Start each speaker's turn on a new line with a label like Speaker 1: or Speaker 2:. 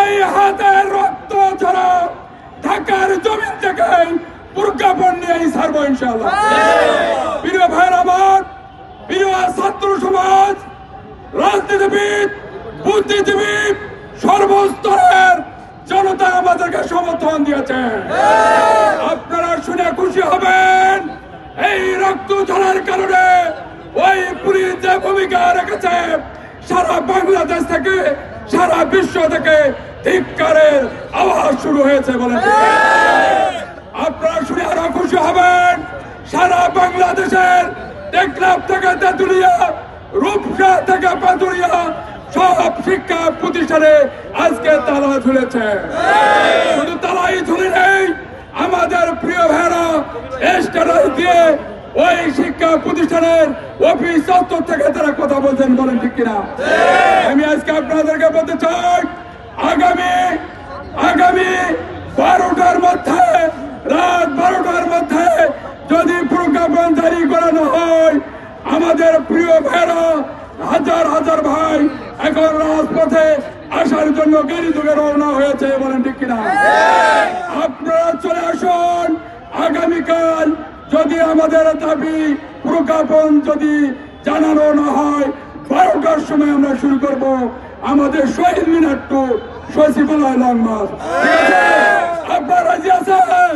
Speaker 1: এই হাতের রক্ত ঝরা ঢাকার জমিন থেকে প্রজ্ঞাপন নিয়ে ছাড়বো ইনশাআল্লাহ। প্রিয় ভাইয়ের আমার, প্রিয় ছাত্র সমাজ, রাজনীতিবিদ, বুদ্ধিজীবী, সর্বস্তরের জনতা আমাদেরকে সমর্থন দিয়েছে। আপনারা শুনে খুশি হবেন, এই রক্ত ঝরার কারণে ওই পুলিশ যে ভূমিকা রেখেছে, সারা বাংলাদেশ থেকে সারা বিশ্ব থেকে ধিক্কারের আওয়াজ শুরু হয়েছে বলেন। আপনারা শুনে আরো খুশি হবেন, সারা বাংলাদেশের টেকনাফ থেকে তেঁতুলিয়া, রূপসা থেকে পাতুরিয়া সব শিক্ষা প্রতিষ্ঠানে আজকে তালা ঝুলেছে। শুধু তালাই ঝুলে নেই, আমাদের প্রিয় ভাইরা স্ট্যাটাস দিয়ে ওই শিক্ষা প্রতিষ্ঠানের অফিস চত্বর থেকে তারা কথা বলছেন, বলেন ঠিক কিনা? আমি আজকে আপনাদেরকে বলতে চাই, আগামী 12টার মধ্যে, রাত 12টার মধ্যে যদি প্রজ্ঞাপন জারি করানো হয়, আমাদের প্রিয় ভাইরা হাজার হাজার ভাই এখন রাজপথে আসার জন্য গাড়ি ধরে রওনা হয়েছে, বলেন ঠিক কিনা? আপনারা চলে আসুন। আগামীকাল যদি আমাদের দাবি প্রজ্ঞাপন যদি জানানো না হয়, 12টার সময় আমরা শুরু করব আমাদের শহীদ মিনার টু সচিবালয় লং মার্চ। আপনারা রাজি আছেন?